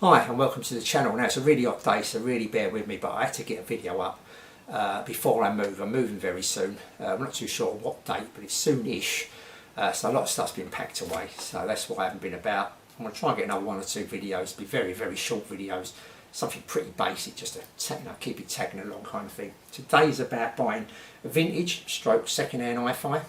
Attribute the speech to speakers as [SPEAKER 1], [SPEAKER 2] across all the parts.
[SPEAKER 1] Hi and welcome to the channel. Now it's a really hot day, so really bear with me, but I had to get a video up before I move. I'm moving very soon. I'm not too sure what date, but it's soon-ish. So a lot of stuff's been packed away, so that's why I haven't been about. I'm going to try and get another 1 or 2 videos, be very, very short videos, something pretty basic, just to keep it tagging along kind of thing. Today's about buying a vintage stroke second-hand HiFi.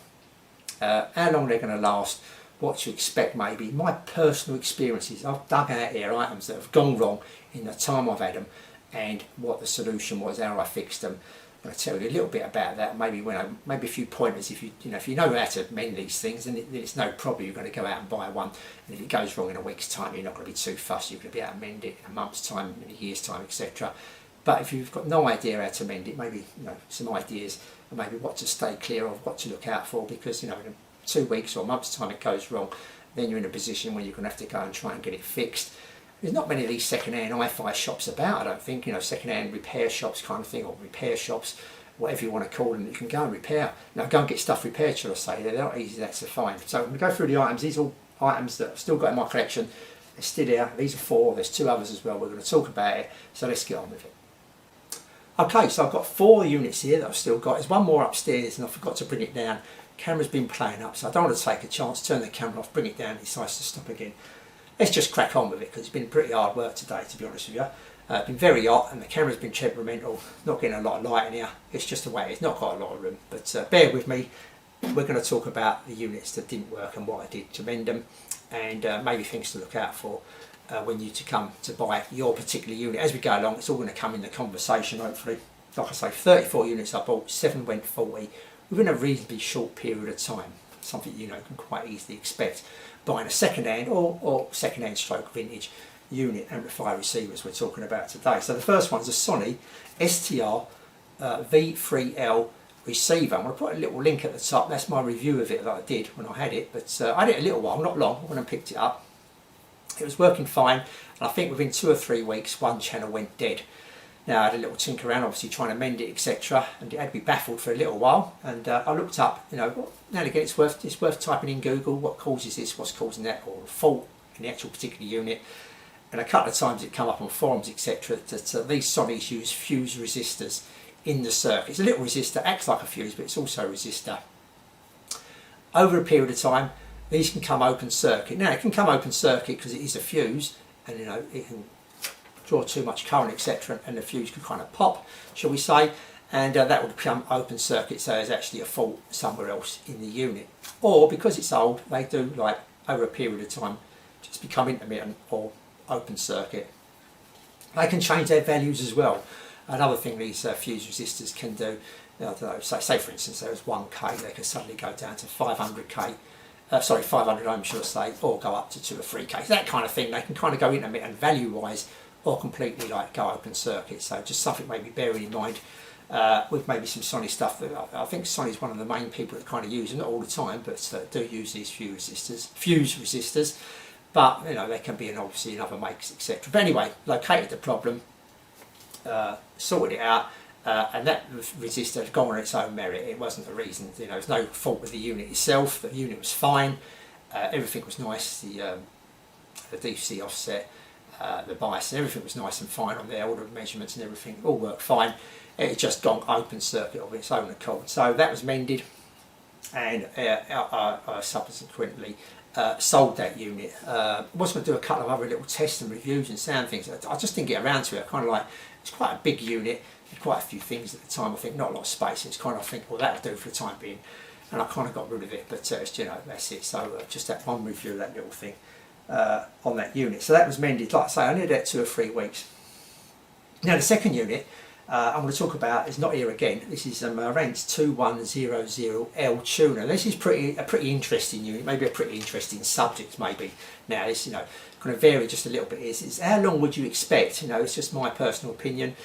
[SPEAKER 1] How long they're going to last, what to expect maybe, my personal experiences. I've dug out here items that have gone wrong in the time I've had them and what the solution was, how I fixed them. I'm going to tell you a little bit about that, maybe maybe a few pointers. If you know how to mend these things, then it's no problem. You're going to go out and buy one, and if it goes wrong in a week's time, you're not going to be too fussed. You're going to be able to mend it in a month's time, in a year's time, etc. But if you've got no idea how to mend it, maybe some ideas, and maybe what to stay clear of, what to look out for, because in 2 weeks or a month's time it goes wrong, then you're in a position where you're going to have to go and try and get it fixed. There's not many of these second-hand HiFi shops about, I don't think, second-hand repair shops kind of thing, or repair shops, whatever you want to call them, that you can go and repair. Now go and get stuff repaired, shall I say. They're not easy that's to find. So I'm going to go through the items. These are all items that I've still got in my collection. They're still here. These are 4, there's 2 others as well. We're going to talk about it, so let's get on with it. Okay, so I've got 4 units here that I've still got. There's one more upstairs and I forgot to bring it down. Camera's been playing up, so I don't want to take a chance, turn the camera off, bring it down, it decides to stop again. Let's just crack on with it, because it's been pretty hard work today, to be honest with you. It's been very hot and the camera's been temperamental, not getting a lot of light in here. It's just the way it's not got a lot of room, but bear with me. We're going to talk about the units that didn't work and what I did to mend them, and maybe things to look out for when you come to buy your particular unit. As we go along, it's all going to come in the conversation, hopefully. Like I say, 34 units I bought, 7 went faulty within a reasonably short period of time. Something you can quite easily expect buying a second-hand or second-hand stroke vintage unit amplifier receivers we're talking about today. So the first one's a Sony STR V3L receiver. I'm going to put a little link at the top. That's my review of it that I did when I had it, but I had it a little while, not long, when I picked it up. It was working fine, and I think within 2 or 3 weeks one channel went dead. Now I had a little tinker around, obviously trying to mend it, etc., and it had me baffled for a little while. And I looked up, now and again, it's worth typing in Google what causes this, what's causing that, or a fault in the actual particular unit. And a couple of times it come up on forums, etc., that these Sonys use fuse resistors in the circuit. It's a little resistor, acts like a fuse, but it's also a resistor. Over a period of time, these can come open circuit. Now it can come open circuit because it is a fuse, and it can draw too much current, etc., and the fuse could kind of pop, shall we say, and that would become open circuit, so there's actually a fault somewhere else in the unit. Or because it's old, they do, like, over a period of time, just become intermittent or open circuit. They can change their values as well. Another thing these fuse resistors can do, I don't know, say for instance there was 1k, they can suddenly go down to 500k, 500 ohms, should I say, or go up to 2 or 3k, that kind of thing. They can kind of go intermittent value wise, or completely go open circuit. So just something maybe bearing in mind with maybe some Sony stuff. That I think Sony's one of the main people that kind of use, not all the time, but do use these fuse resistors. But they can be obviously in other makes, etc. But anyway, located the problem, sorted it out, and that resistor had gone on its own merit. It wasn't the reason. There's no fault with the unit itself. The unit was fine. Everything was nice. The DC offset, the bias, everything was nice and fine on there. All the measurements and everything all worked fine. It had just gone open circuit of its own accord. So that was mended, and I subsequently sold that unit. I was going to do a couple of other little tests and reviews and sound things. I just didn't get around to it. It's quite a big unit, had quite a few things at the time. I think not a lot of space. It's kind of, I think, well, that'll do for the time being, and I kind of got rid of it. But that's it. So just that one review of that little thing on that unit. So that was mended. Like I say, I only did that 2 or 3 weeks. Now the second unit I'm going to talk about is not here again. This is a Marantz 2100L tuner. This is a pretty interesting unit, maybe a pretty interesting subject maybe. Now this kind of vary just a little bit. Is how long would you expect? It's just my personal opinion.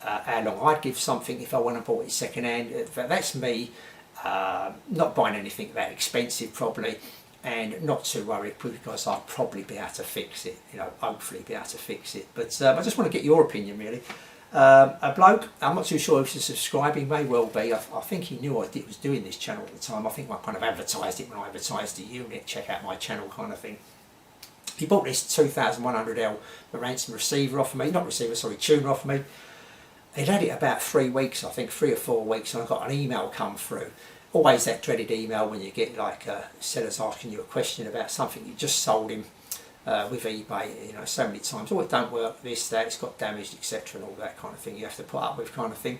[SPEAKER 1] How long I'd give something if I went and bought it second hand. That's me. Not buying anything that expensive probably, and not too worried because I'll probably be able to fix it. Hopefully be able to fix it. But I just want to get your opinion really. A bloke, I'm not too sure if he's subscribing, may well be. I think he knew I was doing this channel at the time. I think I kind of advertised it when I advertised the unit, check out my channel kind of thing. He bought this 2100L Marantz receiver off of me, not receiver, sorry, tuner off of me. He'd had it about 3 weeks, I think, 3 or 4 weeks, and I got an email come through. Always that dreaded email when you get like sellers asking you a question about something you just sold him with eBay, you know, so many times. Oh, it don't work, this, that, it's got damaged, etc., and all that kind of thing you have to put up with, kind of thing.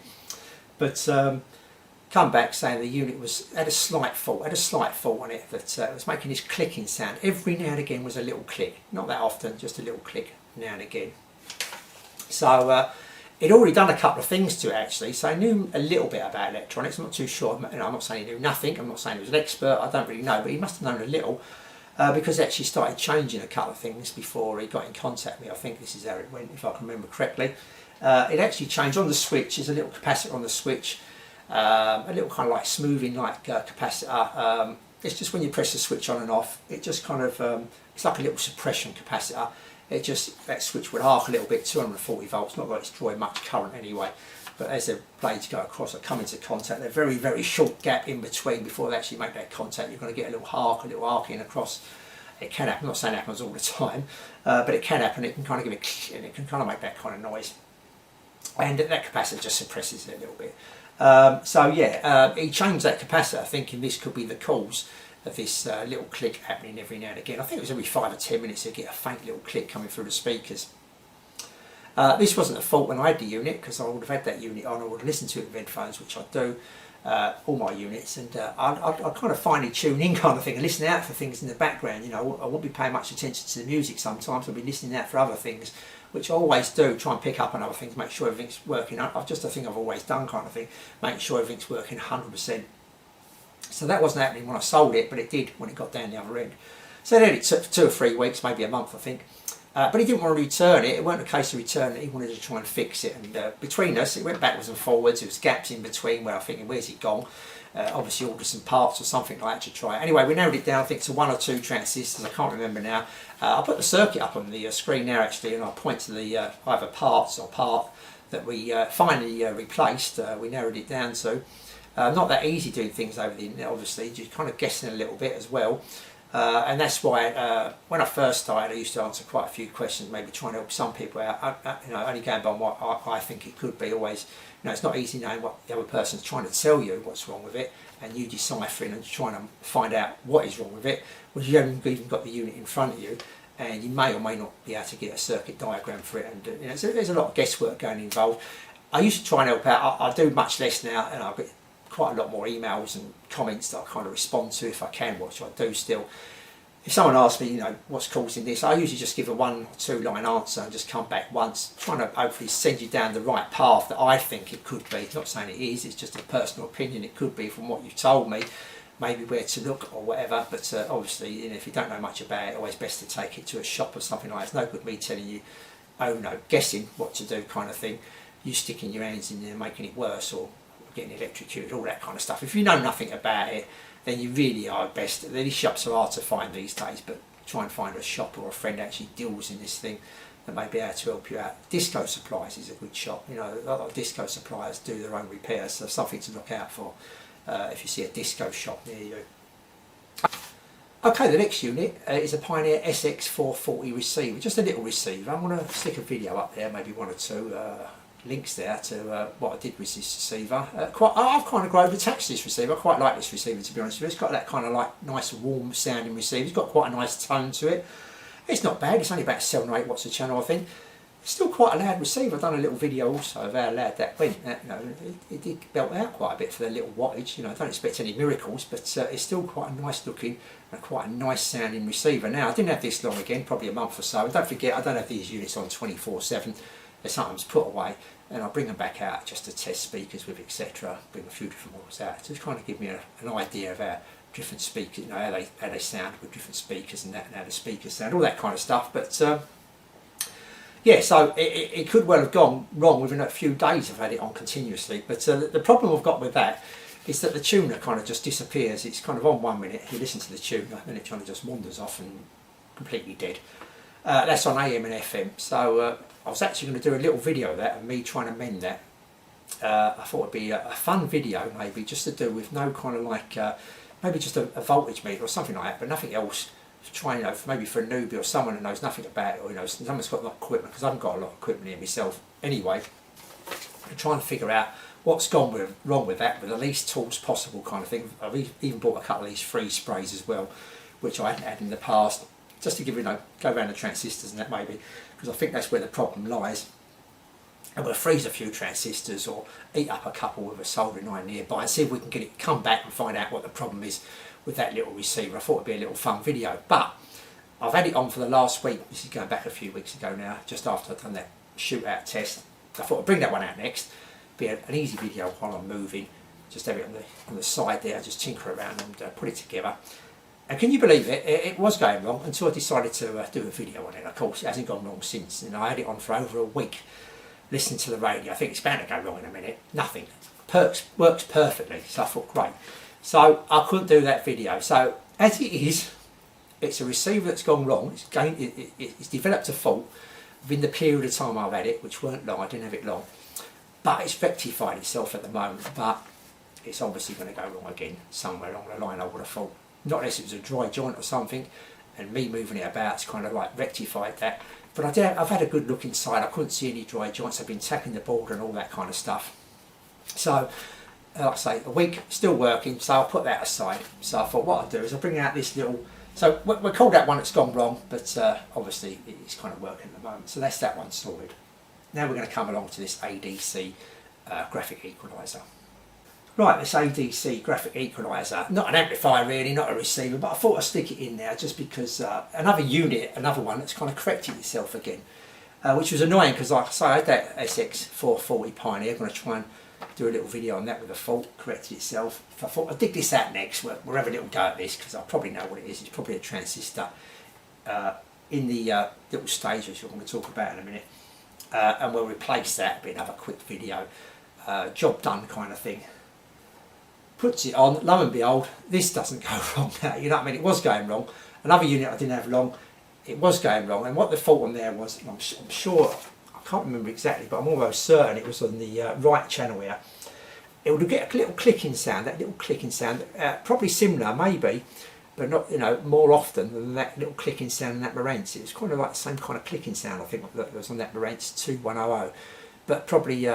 [SPEAKER 1] But come back saying the unit had a slight fault on it, that it was making this clicking sound. Every now and again was a little click, not that often, just a little click now and again. So he'd already done a couple of things to it actually, so I knew a little bit about electronics. I'm not too sure, you know, I'm not saying he knew nothing, I'm not saying he was an expert, I don't really know, but he must have known a little, because he actually started changing a couple of things before he got in contact with me. I think this is how it went, if I can remember correctly. It actually changed on the switch. There's a little capacitor on the switch, a little kind of like smoothing like capacitor. It's just when you press the switch on and off, it just kind of, it's like a little suppression capacitor. It just, that switch would arc a little bit, 240 volts, not that it's drawing much current anyway, but as the blades go across or come into contact, they're very, very short gap in between before they actually make that contact. You're going to get a little arcing across. It can happen, I'm not saying it happens all the time, but it can happen. It can kind of give it, and it can kind of make that kind of noise. And that capacitor just suppresses it a little bit. So yeah, he changed that capacitor thinking this could be the cause of this little click happening every now and again. I think it was every 5 or 10 minutes you'd get a faint little click coming through the speakers. This wasn't a fault when I had the unit, because I would have had that unit on, I would have listened to it with headphones, which I do, all my units, and I'd kind of finely tune in kind of thing and listen out for things in the background. You know, I won't be paying much attention to the music sometimes, I'll be listening out for other things, which I always do, try and pick up on other things, make sure everything's working. Just a thing I've always done kind of thing, making sure everything's working 100%. So that wasn't happening when I sold it, but it did when it got down the other end. So then it took 2 or 3 weeks, maybe a month I think. But he didn't want to return it. It wasn't a case of returning it, he wanted to try and fix it. And between us, it went backwards and forwards. There was gaps in between where I'm thinking, where's it gone? Obviously ordered some parts or something like that to try it. Anyway, we narrowed it down, I think, to 1 or 2 transistors, I can't remember now. I'll put the circuit up on the screen now actually, and I'll point to the either parts or part that we finally replaced. We narrowed it down to. Not that easy doing things over the internet, obviously, you're kind of guessing a little bit as well. And that's why when I first started, I used to answer quite a few questions, maybe trying to help some people out, you know, only going by what I think it could be. Always, you know, it's not easy knowing what the other person's trying to tell you what's wrong with it, and you deciphering and trying to find out what is wrong with it, when you haven't even got the unit in front of you, and you may or may not be able to get a circuit diagram for it, and you know, so there's a lot of guesswork going involved. I used to try and help out. I do much less now, and I get quite a lot more emails and comments that I kind of respond to if I can, which I do still. If someone asks me, you know, what's causing this, I usually just give a 1 or 2 line answer and just come back once, trying to hopefully send you down the right path that I think it could be. Not saying it is, it's just a personal opinion. It could be from what you've told me, maybe where to look or whatever, but obviously, you know, if you don't know much about it, always best to take it to a shop or something like that. It's no good me telling you, oh no, guessing what to do kind of thing, you sticking your hands in there making it worse or getting electrocuted, all that kind of stuff. If you know nothing about it, then you really are best. These shops are hard to find these days, but try and find a shop or a friend that actually deals in this thing that may be able to help you out. Disco Supplies is a good shop. You know, a lot of disco suppliers do their own repairs, so something to look out for if you see a disco shop near you. Okay, the next unit is a Pioneer SX440 receiver, just a little receiver. I'm going to stick a video up there, maybe 1 or 2 links there to what I did with this receiver. I've kind of grown attached to this receiver. I quite like this receiver, to be honest with you. It's got that kind of like nice warm sounding receiver. It's got quite a nice tone to it. It's not bad. It's only about 7 or 8 watts a channel, I think. It's still quite a loud receiver. I've done a little video also of how loud that went. You know, it did belt out quite a bit for the little wattage. You know, I don't expect any miracles, but it's still quite a nice looking and quite a nice sounding receiver. Now, I didn't have this long again, probably a month or so. And don't forget, I don't have these units on 24/7. They're sometimes put away, and I'll bring them back out just to test speakers with, etc. Bring a few different models out to kind of give me an idea of how different speakers, you know, how they sound with different speakers and how the speakers sound, all that kind of stuff. But yeah, so it could well have gone wrong within a few days. I've had it on continuously, but the problem I've got with that is that the tuner kind of just disappears. It's kind of on 1 minute, you listen to the tuner, then it kind of just wanders off and completely dead. That's on AM and FM, so I was actually going to do a little video of that and me trying to mend that. I thought it'd be a fun video, maybe just to do with no kind of like maybe just a voltage meter or something like that, but nothing else trying, maybe for a newbie or someone who knows nothing about it, or someone's got a lot of equipment, because I haven't got a lot of equipment here myself anyway, and trying to figure out what's gone wrong with that with the least tools possible kind of thing. I've even bought a couple of these free sprays as well, which I hadn't had in the past, just to give go around the transistors and that maybe, because I think that's where the problem lies. And we'll freeze a few transistors or eat up a couple with a soldering iron nearby and see if we can get it come back and find out what the problem is with that little receiver. I thought it'd be a little fun video, but I've had it on for the last week. This is going back a few weeks ago now, just after I've done that shootout test. I thought I'd bring that one out next. Be an easy video while I'm moving. Just have it on the side there, just tinker around and put it together. And can you believe it? It was going wrong until I decided to do a video on it. Of course, it hasn't gone wrong since. I had it on for over a week. Listening to the radio, I think it's bound to go wrong in a minute. Nothing. Works perfectly. So I thought, great. So I couldn't do that video. So as it is, it's a receiver that's gone wrong. It's developed a fault within the period of time I've had it, which weren't long. I didn't have it long, but it's rectified itself at the moment. But it's obviously going to go wrong again somewhere along the line, I would have thought. Not unless it was a dry joint or something, and me moving it about's kind of like rectified that. But I've had a good look inside. I couldn't see any dry joints. I've been tapping the board and all that kind of stuff. So, like I say, a week, still working, so I'll put that aside. So I thought what I'll do is I'll bring out this little, so we called that one that's gone wrong, but obviously it's kind of working at the moment. So that's that one sorted. Now we're going to come along to this ADC graphic equalizer. Right, this ADC graphic equalizer, not an amplifier really, not a receiver, but I thought I'd stick it in there just because another unit, another one that's kind of corrected itself again, which was annoying because like I say, I had that SX440 Pioneer. I'm going to try and do a little video on that with a fault, corrected itself. I thought I'd dig this out next, we'll have a little go at this because I probably know what it is. It's probably a transistor in the little stage which I'm going to talk about in a minute, and we'll replace that, be another quick video, job done kind of thing. Puts it on, lo and behold, this doesn't go wrong now, you know what I mean? It was going wrong. Another unit I didn't have long, it was going wrong, and what the fault on there was, I'm sure, I can't remember exactly, but I'm almost certain it was on the right channel here. It would get a little clicking sound, that little clicking sound, probably similar maybe, but not, more often than that little clicking sound in that Marantz. It was kind of like the same kind of clicking sound I think that was on that Marantz 2100, but probably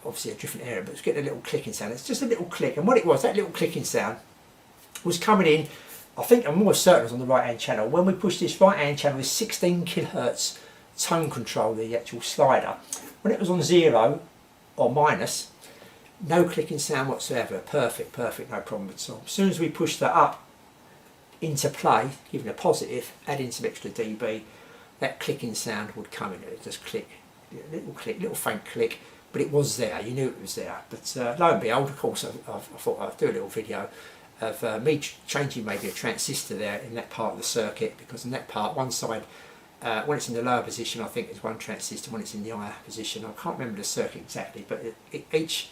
[SPEAKER 1] obviously a different area, but it's getting a little clicking sound. It's just a little click, and what it was, that little clicking sound was coming in, I think I'm more certain it was on the right hand channel. When we push this right hand channel, this 16 kilohertz tone control, the actual slider, when it was on 0 or minus, no clicking sound whatsoever. Perfect, no problem at all. As soon as we push that up into play, giving a positive, adding some extra dB, that clicking sound would come in. It would just click, little faint click. But it was there, you knew it was there. But lo and behold, of course, I thought I'd do a little video of me changing maybe a transistor there in that part of the circuit, because in that part, one side, when it's in the lower position, I think there's one transistor, when it's in the higher position, I can't remember the circuit exactly, but each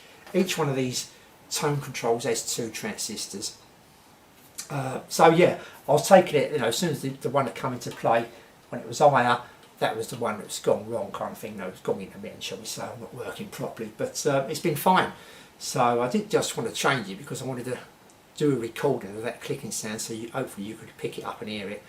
[SPEAKER 1] one of these tone controls has 2 transistors. So yeah, I was taking it, as soon as the one that come into play, when it was higher, that was the one that's gone wrong kind of thing. It's gone intermittent, shall we say, I'm not working properly, but it's been fine. So I did just want to change it because I wanted to do a recording of that clicking sound, so hopefully you could pick it up and hear it,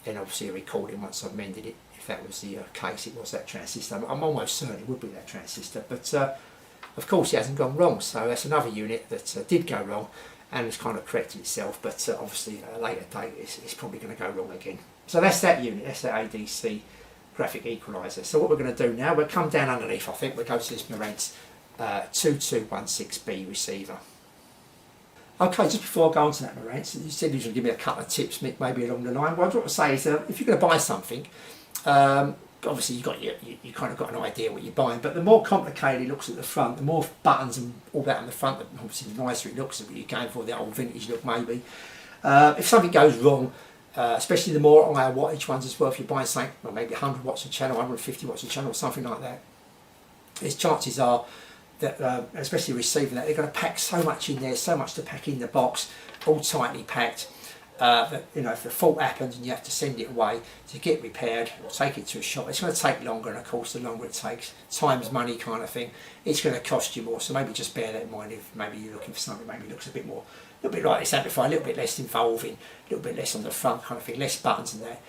[SPEAKER 1] and obviously a recording once I've mended it, if that was the case, it was that transistor. I'm almost certain it would be that transistor, but of course it hasn't gone wrong, so that's another unit that did go wrong, and it's kind of corrected itself, but obviously at a later date it's probably going to go wrong again. So that's that unit, that's that ADC graphic equalizer. So what we're going to do now, we'll come down underneath, I think we'll go to this Marantz 2216B receiver. Okay, just before I go on to that Marantz, you said you were going to give me a couple of tips maybe along the line. What I want to say is if you're going to buy something, obviously you kind of got an idea what you're buying, but the more complicated it looks at the front, the more buttons and all that on the front, obviously the nicer it looks, what you're going for, the old vintage look maybe. If something goes wrong, especially the more higher wattage ones as well, if you're buying something, well, maybe 100 watts a channel, 150 watts a channel, or something like that, there's chances are that, especially receiving that, they're going to pack so much in there, so much to pack in the box, all tightly packed, that if the fault happens and you have to send it away to get repaired or take it to a shop, it's going to take longer, and of course the longer it takes, time's money kind of thing, it's going to cost you more. So maybe just bear that in mind if maybe you're looking for something maybe looks a bit more little bit like this amplifier, a little bit less involving, a little bit less on the front kind of thing, less buttons and that.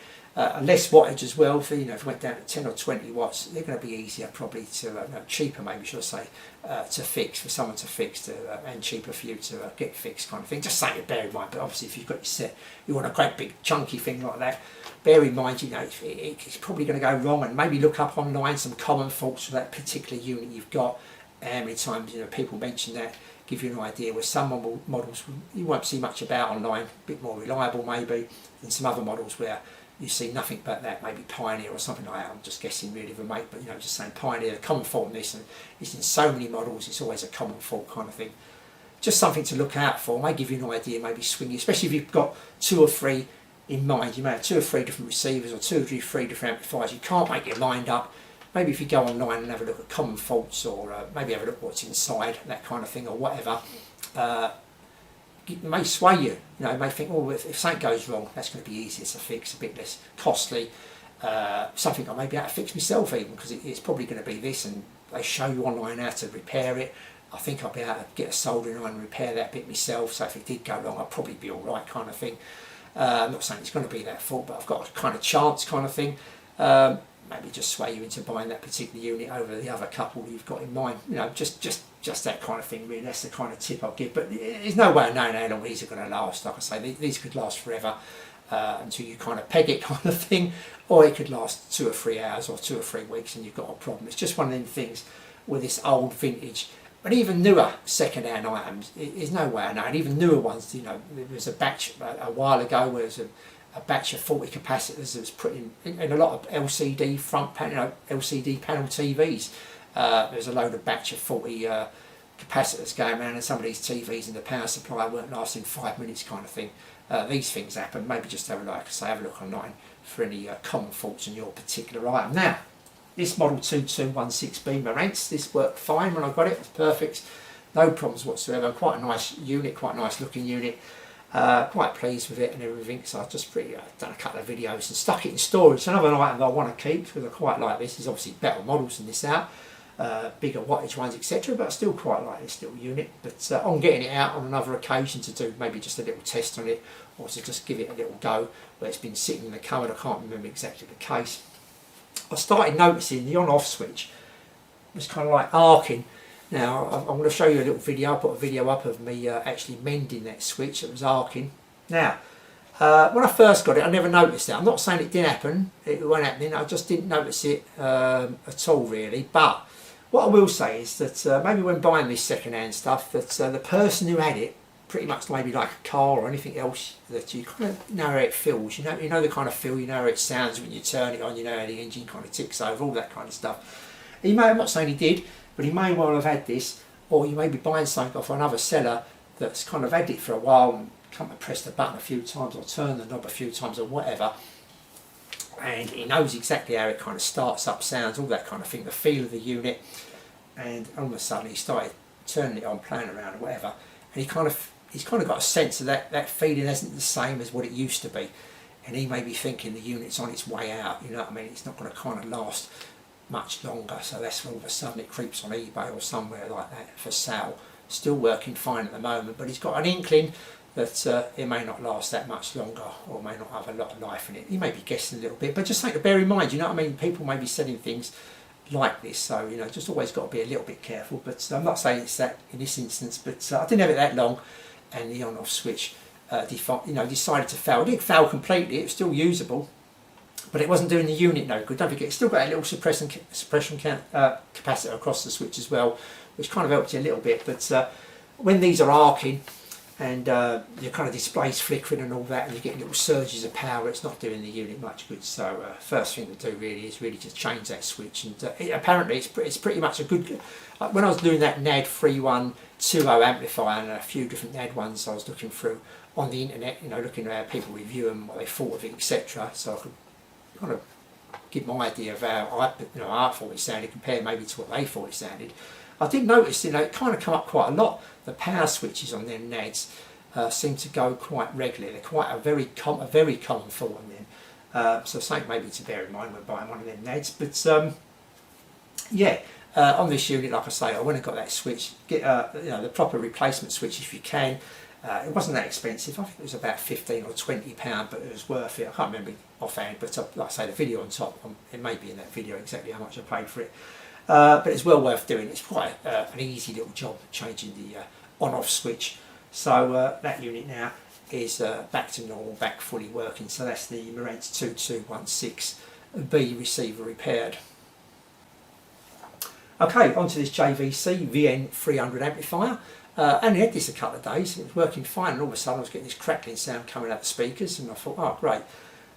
[SPEAKER 1] Less wattage as well. For, if it went down to 10 or 20 watts, they're going to be easier probably to, no, cheaper maybe should I say, to fix, for someone to fix, and cheaper for you to get fixed kind of thing. Just something to bear in mind. But obviously if you've got your set, you want a great big chunky thing like that, bear in mind, it's probably going to go wrong, and maybe look up online some common faults for that particular unit you've got. How many times people mention that, give you an idea where some models you won't see much about online, a bit more reliable maybe than some other models where you see nothing but that, maybe Pioneer or something like that. I'm just guessing really of a mate, but just saying Pioneer, the common fault in this, and it's in so many models, it's always a common fault kind of thing. Just something to look out for, may give you an idea, maybe swing you, especially if you've got 2 or 3 in mind. You may have 2 or 3 different receivers or 2 or 3 different amplifiers, you can't make your mind up. Maybe if you go online and have a look at common faults, or maybe have a look at what's inside, that kind of thing, or whatever, it may sway you. You may think, oh, if something goes wrong, that's going to be easier to fix, a bit less costly. Something I may be able to fix myself even, because it's probably going to be this, and they show you online how to repair it. I think I'll be able to get a soldering iron and repair that bit myself, so if it did go wrong, I'll probably be alright kind of thing. I'm not saying it's going to be that fault, but I've got a kind of chance kind of thing. Maybe just sway you into buying that particular unit over the other couple you've got in mind. Just that kind of thing really. That's the kind of tip I'll give. But there's no way of knowing how long these are going to last. Like I say, these could last forever until you kind of peg it kind of thing, or it could last 2 or 3 hours or 2 or 3 weeks and you've got a problem. It's just one of them things with this old vintage, but even newer second-hand items, there's no way of knowing. Even newer ones, there was a batch a while ago where there's a batch of 40 capacitors that was put in a lot of LCD front panel, LCD panel TVs. There's a load of batch of 40 capacitors going around, and some of these TVs in the power supply weren't lasting 5 minutes kind of thing. These things happen. Maybe just have a look online for any common faults in your particular item. Now, this model 2216B Marantz, this worked fine when I got it. It was perfect, no problems whatsoever. Quite a nice unit, quite a nice looking unit. Quite pleased with it and everything, so I've just done a couple of videos and stuck it in storage. It's another item that I want to keep because I quite like this. There's obviously better models than this out, bigger wattage ones, etc., but I still quite like this little unit. But on getting it out on another occasion to do maybe just a little test on it, or to just give it a little go where it's been sitting in the cupboard. I can't remember exactly the case. I started noticing the on-off switch was kind of like arcing. Now I'm going to show you a little video. I put a video up of me actually mending that switch that was arcing. Now when I first got it, I never noticed that. I'm not saying it didn't happen, it wasn't happening, I just didn't notice it at all really. But what I will say is that maybe when buying this second-hand stuff, that the person who had it, pretty much maybe like a car or anything else, that you kind of know how it feels, you know the kind of feel, you know how it sounds when you turn it on, you know how the engine kind of ticks over, all that kind of stuff. He may, I'm not saying he did, but he may well have had this, or you may be buying something off another seller that's kind of had it for a while and come and press the button a few times or turn the knob a few times or whatever, and he knows exactly how it kind of starts up, sounds, all that kind of thing, the feel of the unit. And all of a sudden he started turning it on, playing around or whatever, and he's kind of got a sense of that feeling isn't the same as what it used to be, and he may be thinking the unit's on its way out, you know what I mean, it's not going to kind of last much longer, so that's when all of a sudden it creeps on eBay or somewhere like that for sale. Still working fine at the moment, but he's got an inkling that it may not last that much longer, or may not have a lot of life in it. He may be guessing a little bit, but just something to bear in mind, you know what I mean, people may be selling things like this, so just always got to be a little bit careful. But I'm not saying it's that in this instance, but I didn't have it that long, and the on-off switch decided to fail. It didn't fail completely, it was still usable, but it wasn't doing the unit no good. Don't forget, it's still got a little suppression capacitor across the switch as well, which kind of helped you a little bit. But when these are arcing and your kind of display's flickering and all that, and you get little surges of power, it's not doing the unit much good. So first thing to do really is just change that switch. And apparently it's pretty much a good. When I was doing that NAD 3120 amplifier and a few different NAD ones I was looking through on the internet, looking at how people review them, what they thought of it, etc. So I could kind of give my idea of how I thought it sounded compared maybe to what they thought it sounded. I did notice, it kind of come up quite a lot. The power switches on them NADs seem to go quite regularly. They're quite a very common fault on them. So something maybe to bear in mind when buying one of them NADs. But on this unit, like I say, I went and got that switch. Get the proper replacement switch if you can. It wasn't that expensive. I think it was about £15 or £20, but it was worth it. I can't remember offhand, but like I say, the video on top, it may be in that video exactly how much I paid for it. But it's well worth doing. It's quite an easy little job changing the on-off switch. So that unit now is back to normal, back fully working. So that's the Marantz 2216B receiver repaired. Okay, onto this JVC VN300 amplifier. I only had this a couple of days. It was working fine, and all of a sudden I was getting this crackling sound coming out the speakers, and I thought, oh great.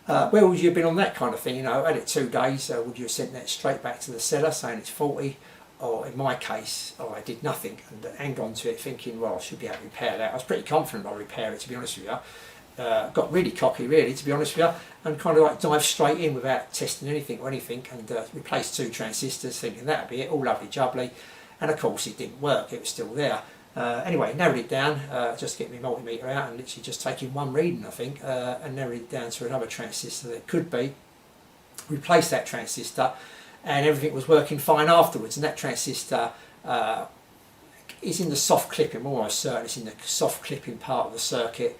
[SPEAKER 1] Where would you have been on that kind of thing? You know, I had it 2 days. Would you have sent that straight back to the seller saying it's faulty? Or in my case, I did nothing and hanged on to it thinking, well, I should be able to repair that. I was pretty confident I'd repair it, to be honest with you. Got really cocky, really, to be honest with you, and kind of like dived straight in without testing anything or anything, and replaced 2 transistors, thinking that'd be it, all lovely jubbly. And of course, it didn't work. It was still there. Anyway, narrowed it down, just getting my multimeter out and literally just taking 1 reading, I think, and narrowed it down to another transistor that could be. Replaced that transistor, and everything was working fine afterwards. And that transistor is in the soft clipping, almost certain it's in the soft clipping part of the circuit,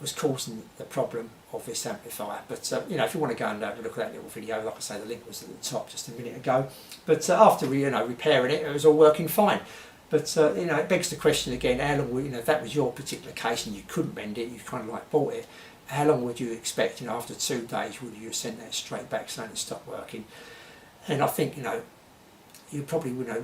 [SPEAKER 1] was causing the problem of this amplifier. But you know, if you want to go and have a look at that little video, like I say, the link was at the top just a minute ago. But after repairing it, it was all working fine. But you know, it begs the question again: how long would, if that was your particular case and you couldn't mend it, you kind of like bought it, how long would you expect? You know, after 2 days, would you have sent that straight back saying it stopped working? And I think, you know, you probably would know.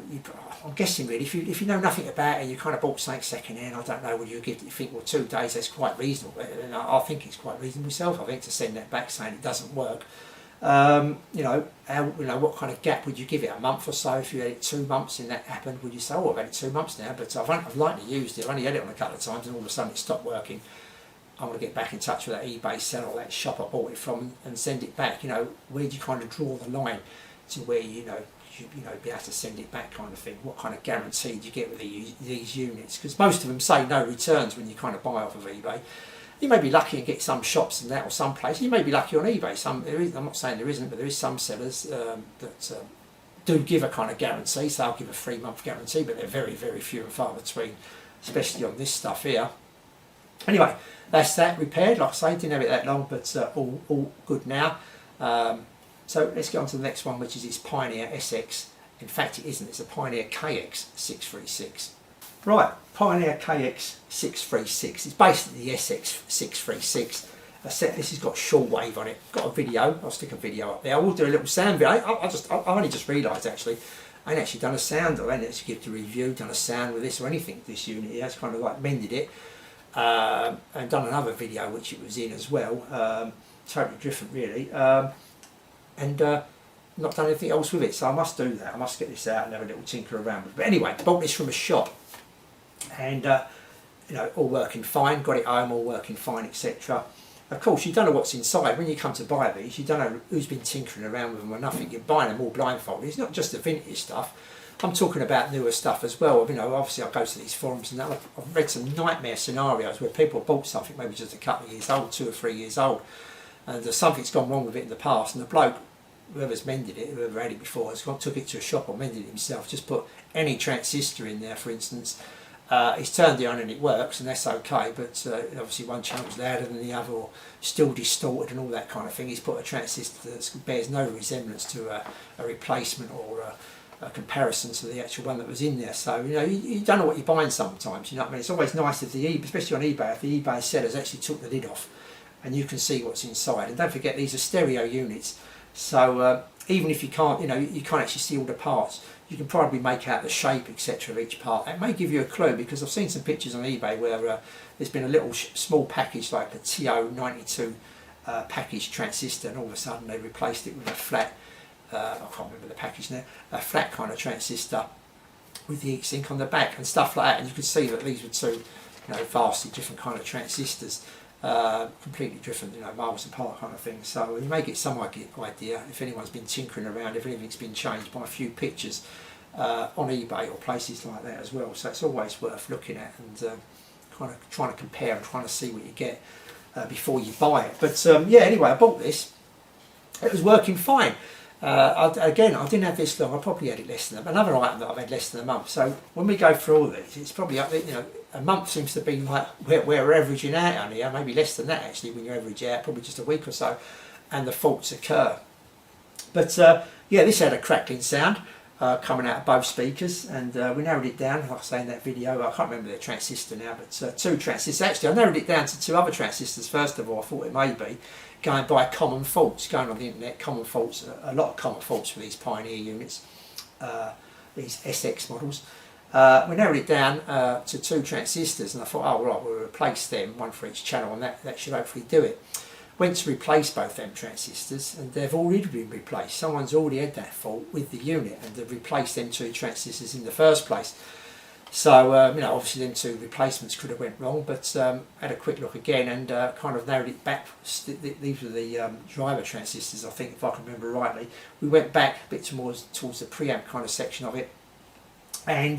[SPEAKER 1] I'm guessing really, if you know nothing about it and you kind of bought something second hand, I don't know. Would you give? You think, well, 2 days, that's quite reasonable. And I think it's quite reasonable myself. I think to send that back saying it doesn't work. You know, what kind of gap would you give it? A month or so? If you had it 2 months and that happened, would you say, oh, I've had it 2 months now, but I've lightly used it. I've only had it on a couple of times, and all of a sudden it stopped working. I want to get back in touch with that eBay seller or that shop I bought it from and send it back. You know, where do you kind of draw the line to where you know be able to send it back, kind of thing? What kind of guarantee do you get with these units? Because most of them say no returns when you kind of buy off of eBay. You may be lucky and get some shops and that, or some place. You may be lucky on eBay. I'm not saying there isn't, but there is some sellers that do give a kind of guarantee. So I'll give a 3-month guarantee, but they're very, very few and far between, especially on this stuff here. Anyway, that's that repaired. Like I say, didn't have it that long, but all good now. So let's get on to the next one, which is this Pioneer SX. In fact, it isn't. It's a Pioneer KX636. Right, Pioneer KX636. It's basically the SX636. This has got shortwave on it. Got a video. I'll stick a video up there. I will do a little sound video. I only just realised actually, I ain't actually done a sound. I ain't actually give the review, done a sound with this or anything. This unit, yeah, it's kind of like mended it. And done another video which it was in as well, totally different really, and not done anything else with it, so I must do that. I must get this out and have a little tinker around with it. But anyway, bought this from a shop, and you know, all working fine, got it home, all working fine, etc. Of course, you don't know what's inside. When you come to buy these, you don't know who's been tinkering around with them or nothing. You're buying them all blindfolded. It's not just the vintage stuff. I'm talking about newer stuff as well. You know, obviously I go to these forums and I've read some nightmare scenarios where people bought something maybe just a couple of years old, 2 or 3 years old, and something's gone wrong with it in the past, and the bloke, whoever's mended it, whoever had it before, took it to a shop or mended it himself, just put any transistor in there, for instance. He's turned it on and it works, and that's okay, but obviously one channel's louder than the other, or still distorted and all that kind of thing. He's put a transistor that bears no resemblance to a replacement or a comparison to the actual one that was in there. So you know, you don't know what you're buying sometimes. You know what I mean? It's always nice if especially on eBay, if the eBay sellers actually took the lid off and you can see what's inside. And don't forget, these are stereo units, so even if you can't, you can't actually see all the parts, you can probably make out the shape, etc. of each part. It may give you a clue, because I've seen some pictures on eBay where there's been a little small package like a TO92 package transistor, and all of a sudden they replaced it with a flat, I can't remember the package now, a flat kind of transistor with the heat sink on the back and stuff like that. And you could see that these were 2 vastly different kind of transistors, completely different, miles apart kind of thing. So you may get some idea if anyone's been tinkering around, if anything's been changed, by a few pictures on eBay or places like that as well. So it's always worth looking at and kind of trying to compare and trying to see what you get before you buy it. But yeah, anyway, I bought this. It was working fine. Again, I didn't have this long. I probably had it less than another item that I've had less than a month. So when we go through all these, it's probably up there, a month seems to be like where we're averaging out on here, maybe less than that actually when you average out, probably just a week or so, and the faults occur. But yeah, this had a crackling sound coming out of both speakers, and we narrowed it down, like I say in that video. I can't remember the transistor now, but 2 transistors. Actually, I narrowed it down to 2 other transistors first of all. I thought it may be going by common faults, going on the internet, common faults, a lot of common faults for these Pioneer units, these SX models. We narrowed it down to 2 transistors, and I thought, oh right, we'll replace them, 1 for each channel, and that should hopefully do it. Went to replace both them transistors, and they've already been replaced. Someone's already had that fault with the unit, and they've replaced them 2 transistors in the first place. So you know, obviously them 2 replacements could have went wrong, but had a quick look again and kind of narrowed it back. These were the driver transistors, I think, if I can remember rightly. We went back a bit towards the preamp kind of section of it, and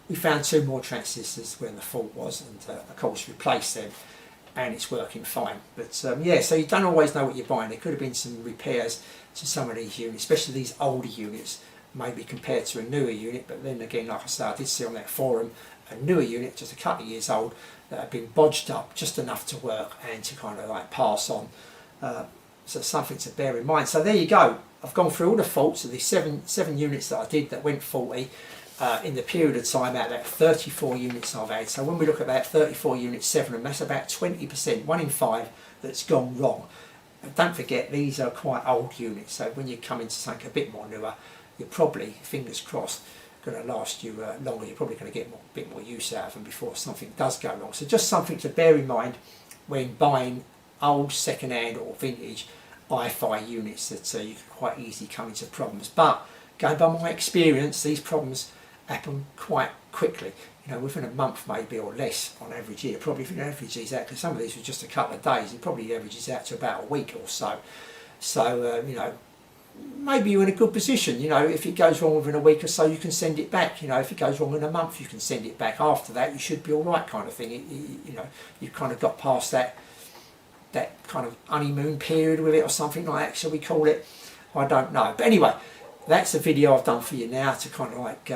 [SPEAKER 1] we found 2 more transistors where the fault was, and of course replaced them, and it's working fine. But yeah, so you don't always know what you're buying. There could have been some repairs to some of these units, especially these older units, maybe compared to a newer unit. But then again, like I say, I did see on that forum a newer unit, just a couple of years old, that had been bodged up just enough to work and to kind of like pass on. So something to bear in mind. So there you go. I've gone through all the faults of the seven units that I did that went faulty in the period of time out of that 34 units I've had. So when we look at that 34 units, 7 of them, that's about 20%, 1 in 5 that's gone wrong. And don't forget, these are quite old units, so when you come into something a bit more newer, you're probably, fingers crossed, going to last you longer. You're probably going to get a bit more use out of them before something does go wrong. So just something to bear in mind when buying old, second-hand or vintage HiFi units, that you can quite easily come into problems. But going by my experience, these problems happen quite quickly. You know, within a month maybe, or less on average here. Probably if you average these out, because some of these were just a couple of days, it probably averages out to about a week or so. So you know, maybe you're in a good position. You know, if it goes wrong within a week or so, you can send it back. You know, if it goes wrong in a month, you can send it back. After that, you should be all right, kind of thing. You know, you've kind of got past that kind of honeymoon period with it, or something like that, shall we call it? I don't know. But anyway, that's a video I've done for you now to kind of like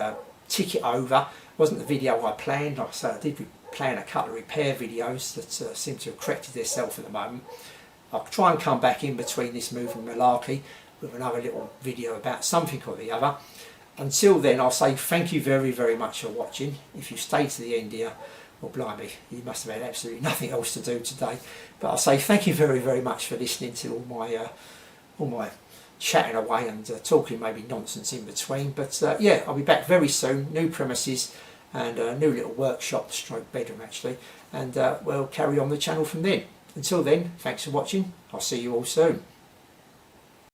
[SPEAKER 1] tick it over. It wasn't the video I planned. Like I said, I did plan a couple of repair videos that seem to have corrected themselves at the moment. I'll try and come back in between this moving malarkey with another little video about something or the other. Until then, I'll say thank you very, very much for watching. If you stayed to the end here, well, blimey, you must have had absolutely nothing else to do today. But I'll say thank you very, very much for listening to all my chatting away and talking maybe nonsense in between. But yeah, I'll be back very soon. New premises and a new little workshop stroke bedroom actually, and we'll carry on the channel from then. Until then, thanks for watching. I'll see you all soon.